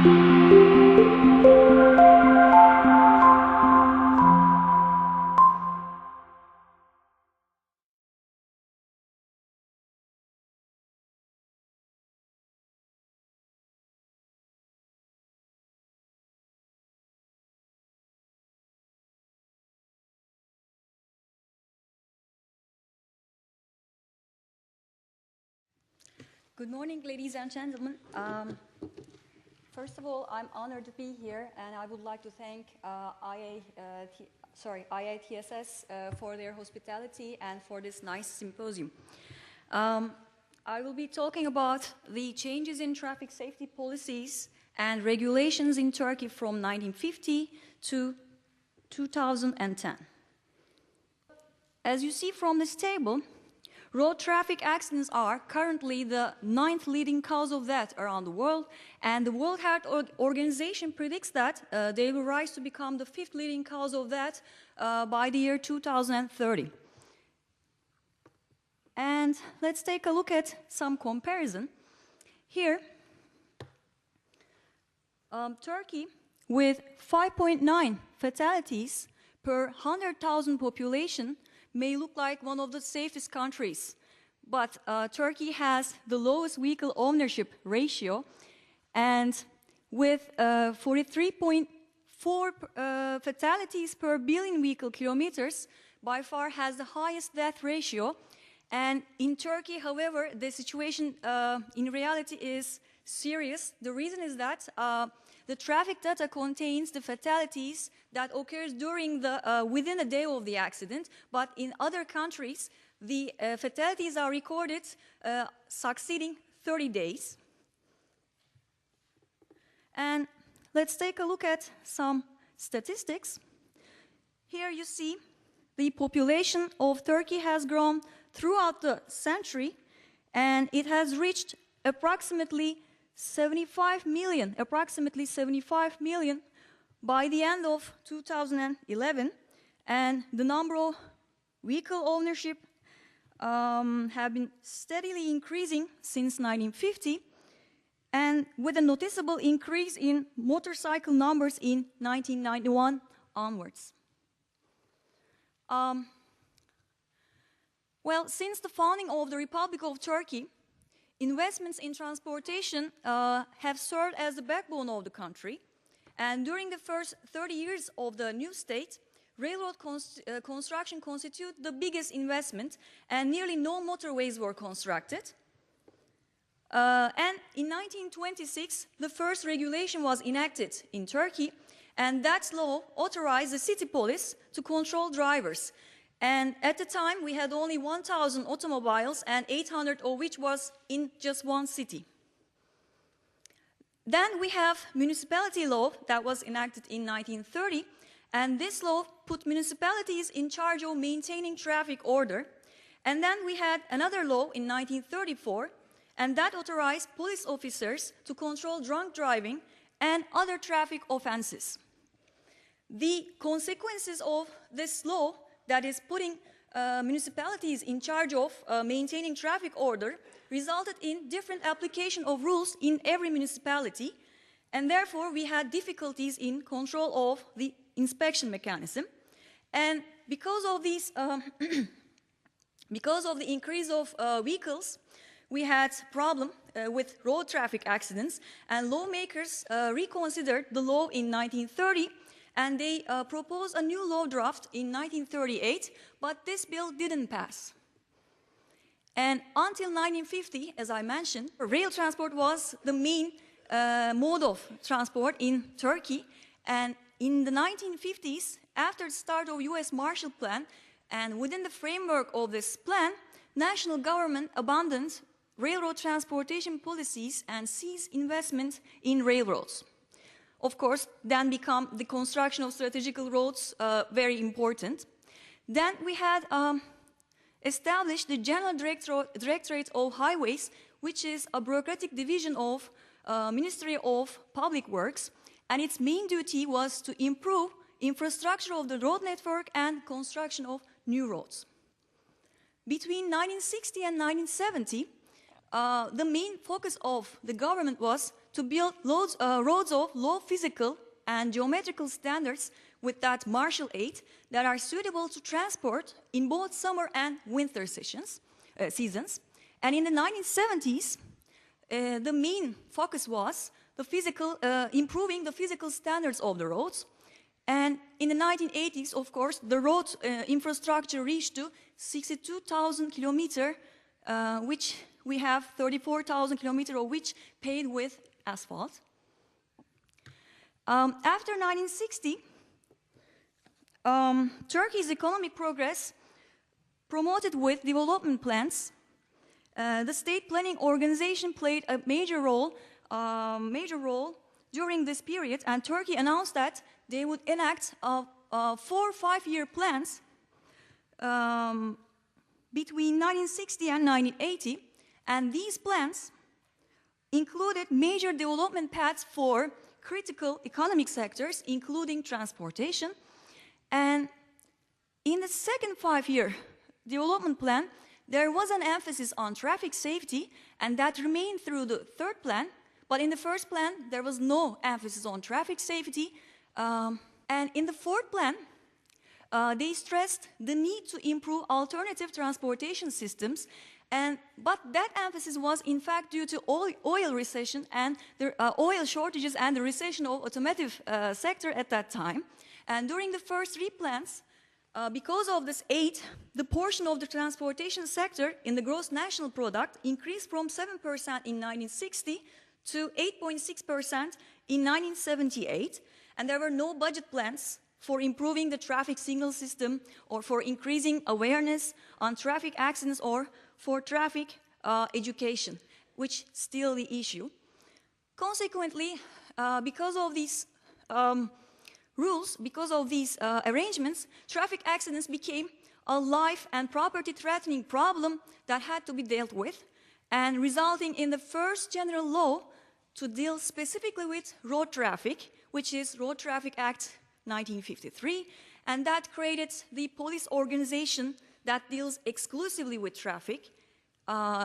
Good morning, ladies and gentlemen. First of all, I'm honored to be here, and I would like to thank IITSS for their hospitality and for this nice symposium. I will be talking about the changes in traffic safety policies and regulations in Turkey from 1950 to 2010. As you see from this table, road traffic accidents are currently the 9th leading cause of death around the world, and the World Health Organization predicts that they will rise to become the 5th leading cause of death by the year 2030. And let's take a look at some comparison. Here, Turkey, with 5.9 fatalities per 100,000 population, may look like one of the safest countries, but Turkey has the lowest vehicle ownership ratio, and with 43.4 fatalities per billion vehicle kilometers, by far has the highest death ratio. And in Turkey, however, the situation in reality is serious. The reason is that the traffic data contains the fatalities that occurs during the within a day of the accident, but in other countries, the fatalities are recorded succeeding 30 days. And let's take a look at some statistics. Here you see the population of Turkey has grown throughout the century, and it has reached approximately 75 million by the end of 2011, and the number of vehicle ownership have been steadily increasing since 1950, and with a noticeable increase in motorcycle numbers in 1991 onwards. Well, since the founding of the Republic of Turkey, investments in transportation have served as the backbone of the country, and during the first 30 years of the new state, railroad construction constituted the biggest investment, and nearly no motorways were constructed. And in 1926, the first regulation was enacted in Turkey, and that law authorized the city police to control drivers. And at the time, we had only 1,000 automobiles, and 800 of which was in just one city. Then we have municipality law that was enacted in 1930, and this law put municipalities in charge of maintaining traffic order. And then we had another law in 1934, and that authorized police officers to control drunk driving and other traffic offenses. The consequences of this law, that is putting municipalities in charge of maintaining traffic order, resulted in different application of rules in every municipality, and therefore we had difficulties in control of the inspection mechanism. And because of these, because of the increase of vehicles, we had problem with road traffic accidents, and lawmakers reconsidered the law in 1930, and they proposed a new law draft in 1938, but this bill didn't pass. And until 1950, as I mentioned, rail transport was the main mode of transport in Turkey. And in the 1950s, after the start of US Marshall Plan, and within the framework of this plan, national government abandoned railroad transportation policies and ceased investment in railroads. Of course, then become the construction of strategical roads very important. Then we had established the General Directorate of Highways, which is a bureaucratic division of Ministry of Public Works, and its main duty was to improve infrastructure of the road network and construction of new roads. Between 1960 and 1970, the main focus of the government was to build roads of low physical and geometrical standards with that martial aid that are suitable to transport in both summer and winter seasons. And in the 1970s, the main focus was improving the physical standards of the roads. And in the 1980s, of course, the road infrastructure reached to 62,000 kilometers, which we have 34,000 kilometers of which paved with asphalt. After 1960, Turkey's economic progress promoted with development plans. The state planning organization played a major role during this period, and Turkey announced that they would enact 4 5-year plans between 1960 and 1980, and these plans included major development paths for critical economic sectors, including transportation. And in the second 5-year development plan, there was an emphasis on traffic safety, and that remained through the third plan. But in the first plan, there was no emphasis on traffic safety. And in the fourth plan, they stressed the need to improve alternative transportation systems. But that emphasis was in fact due to oil recession and the oil shortages and the recession of automotive sector at that time. And during the first 3 plans, because of this aid, the portion of the transportation sector in the gross national product increased from 7% in 1960 to 8.6% in 1978. And there were no budget plans for improving the traffic signal system or for increasing awareness on traffic accidents or for traffic education, which is still the issue. Consequently, because of these rules, because of these arrangements, traffic accidents became a life and property threatening problem that had to be dealt with, and resulting in the first general law to deal specifically with road traffic, which is Road Traffic Act 1953, and that created the police organization that deals exclusively with traffic.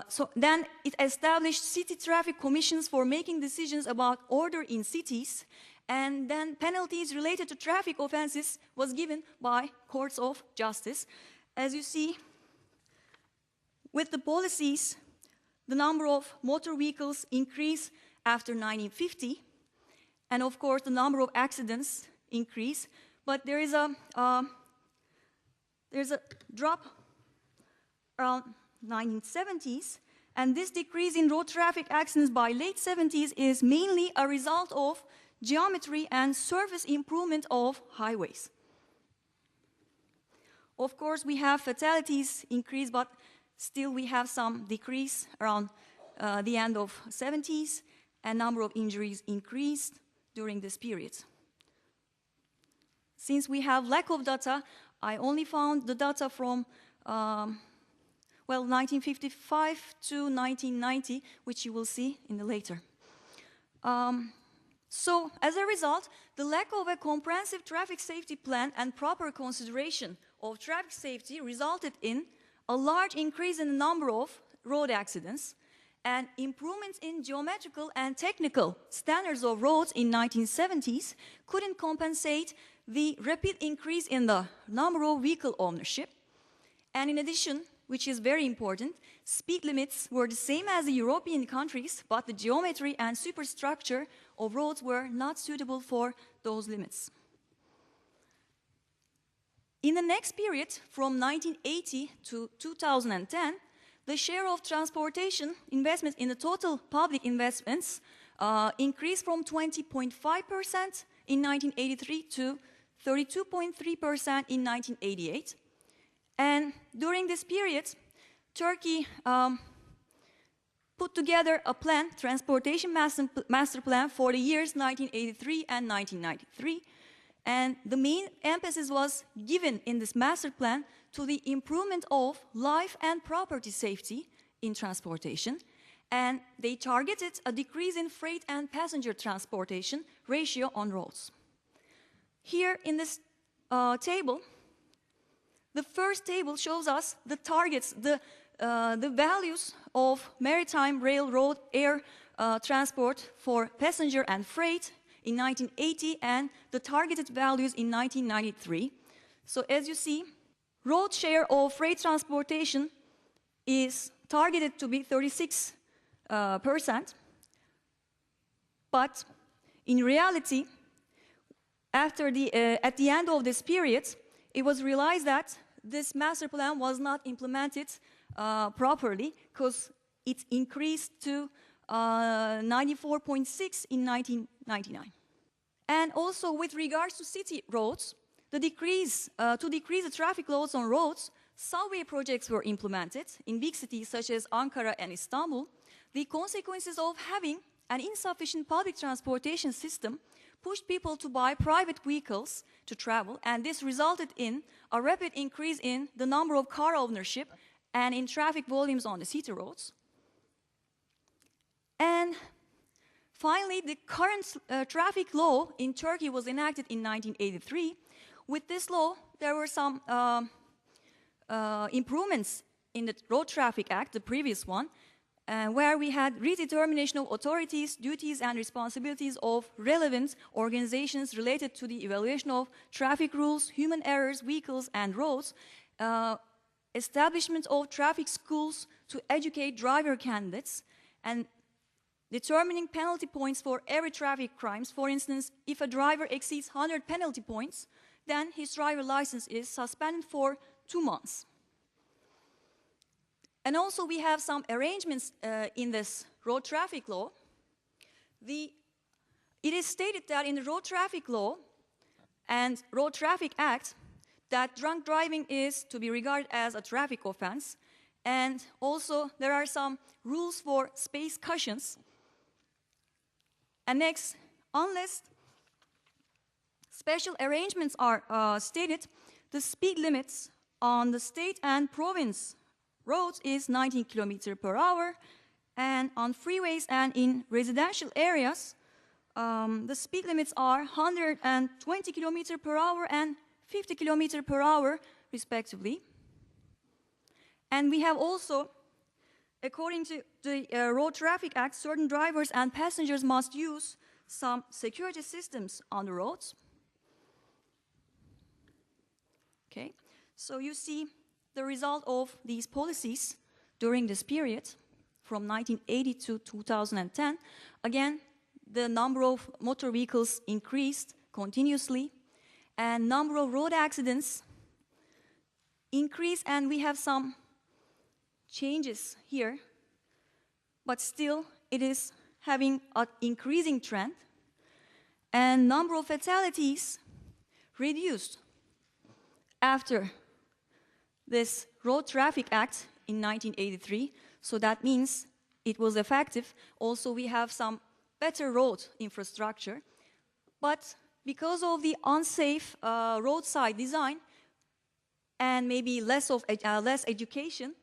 So then it established city traffic commissions for making decisions about order in cities, and then penalties related to traffic offenses was given by courts of justice. As you see, with the policies, the number of motor vehicles increased after 1950, and of course the number of accidents increased, but there is a drop around 1970s, and this decrease in road traffic accidents by late 70s is mainly a result of geometry and surface improvement of highways. Of course, we have fatalities increase, but still we have some decrease around the end of 70s, and number of injuries increased during this period. Since we have lack of data, I only found the data from 1955 to 1990, which you will see in the later. So, as a result, the lack of a comprehensive traffic safety plan and proper consideration of traffic safety resulted in a large increase in the number of road accidents, and improvements in geometrical and technical standards of roads in 1970s couldn't compensate the rapid increase in the number of vehicle ownership. And in addition, which is very important, speed limits were the same as the European countries, but the geometry and superstructure of roads were not suitable for those limits. In the next period, from 1980 to 2010, the share of transportation investments in the total public investments increased from 20.5% in 1983 to 32.3% in 1988. And during this period, Turkey put together a plan, transportation master plan for the years 1983 and 1993. And the main emphasis was given in this master plan to the improvement of life and property safety in transportation. And they targeted a decrease in freight and passenger transportation ratio on roads. Here in this table, the first table shows us the targets, the values of maritime, railroad, air transport for passenger and freight in 1980 and the targeted values in 1993. So as you see, road share of freight transportation is targeted to be 36%, but in reality, at the end of this period, it was realized that this master plan was not implemented properly because it increased to 94.6 in 1999. And also with regards to city roads, to decrease the traffic loads on roads, subway projects were implemented in big cities such as Ankara and Istanbul. The consequences of having an insufficient public transportation system pushed people to buy private vehicles to travel, and this resulted in a rapid increase in the number of car ownership and in traffic volumes on the city roads. And finally, the current traffic law in Turkey was enacted in 1983. With this law, there were some improvements in the Road Traffic Act, the previous one, where we had redetermination of authorities, duties and responsibilities of relevant organizations related to the evaluation of traffic rules, human errors, vehicles and roads, establishment of traffic schools to educate driver candidates, and determining penalty points for every traffic crimes. For instance, if a driver exceeds 100 penalty points, then his driver license is suspended for 2 months. And also we have some arrangements in this road traffic law. It is stated that in the road traffic law and Road Traffic Act that drunk driving is to be regarded as a traffic offense. And also there are some rules for space cautions. And next, unless special arrangements are stated, the speed limits on the state and province roads is 19 km per hour, and on freeways and in residential areas, the speed limits are 120 km per hour and 50 km per hour, respectively. And we have also, according to the Road Traffic Act, certain drivers and passengers must use some security systems on the roads. Okay, so you see the result of these policies during this period from 1980 to 2010. Again, the number of motor vehicles increased continuously and number of road accidents increased, and we have some changes here, but still it is having an increasing trend, and number of fatalities reduced after this Road Traffic Act in 1983, so that means it was effective. Also, we have some better road infrastructure, but because of the unsafe roadside design and maybe less education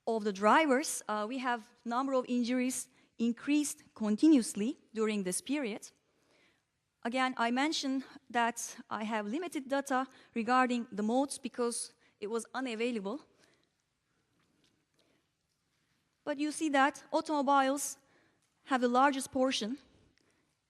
of the drivers, we have number of injuries increased continuously during this period. Again, I mentioned that I have limited data regarding the modes because it was unavailable. But you see that automobiles have the largest portion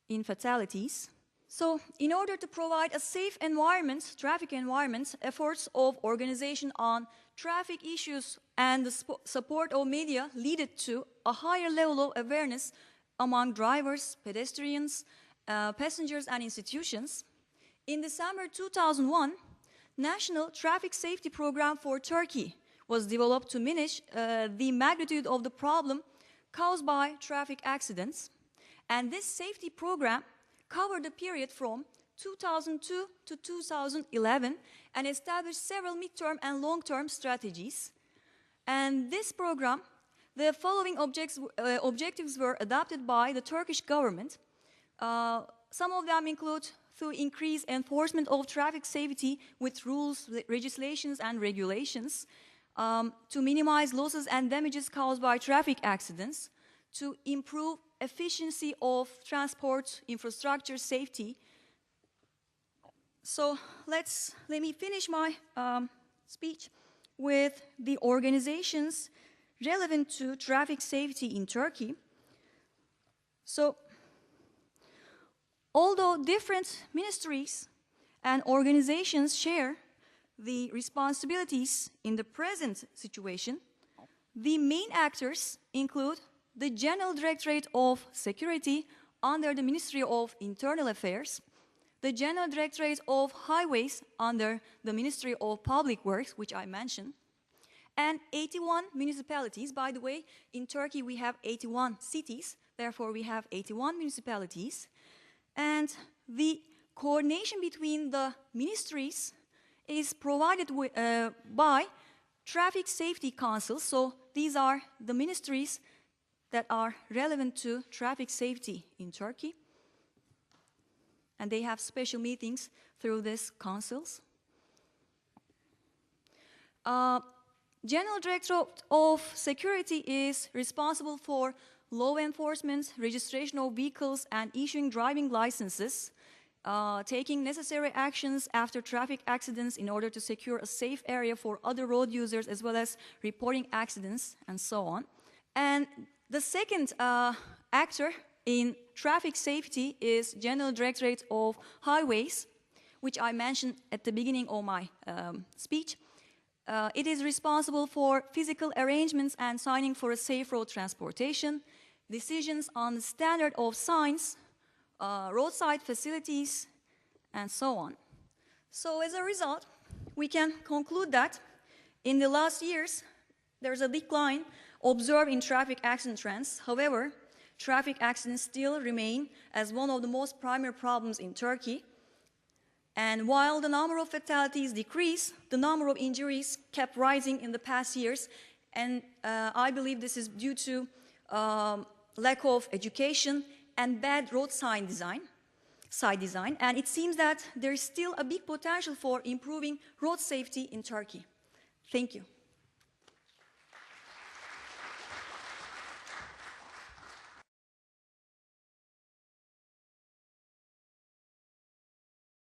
in fatalities. So in order to provide a safe environment, traffic environment, efforts of organization on traffic issues and the support of media led to a higher level of awareness among drivers, pedestrians, passengers and institutions. In December 2001, National Traffic Safety Program for Turkey was developed to manage the magnitude of the problem caused by traffic accidents. And this safety program covered the period from 2002 to 2011 and established several midterm and long-term strategies. And this program, the following objectives were adopted by the Turkish government. Some of them include to increase enforcement of traffic safety with rules, legislations and regulations, to minimize losses and damages caused by traffic accidents, to improve efficiency of transport infrastructure safety. So let me finish my speech with the organizations relevant to traffic safety in Turkey. So, although different ministries and organizations share the responsibilities in the present situation, the main actors include the General Directorate of Security under the Ministry of Internal Affairs, the General Directorate of Highways under the Ministry of Public Works, which I mentioned, and 81 municipalities. By the way, in Turkey we have 81 cities, therefore we have 81 municipalities. And the coordination between the ministries is provided by traffic safety councils. So these are the ministries that are relevant to traffic safety in Turkey. And they have special meetings through these councils. General Directorate of Security is responsible for law enforcement, registration of vehicles, and issuing driving licenses, taking necessary actions after traffic accidents in order to secure a safe area for other road users, as well as reporting accidents, and so on. And the second actor in traffic safety is General Directorate of Highways, which I mentioned at the beginning of my speech. It is responsible for physical arrangements and signing for a safe road transportation, decisions on the standard of signs, roadside facilities, and so on. So as a result, we can conclude that in the last years, there's a decline observed in traffic accident trends. However, traffic accidents still remain as one of the most primary problems in Turkey. And while the number of fatalities decreased, the number of injuries kept rising in the past years. And I believe this is due to lack of education and bad road side design. And it seems that there is still a big potential for improving road safety in Turkey. Thank you.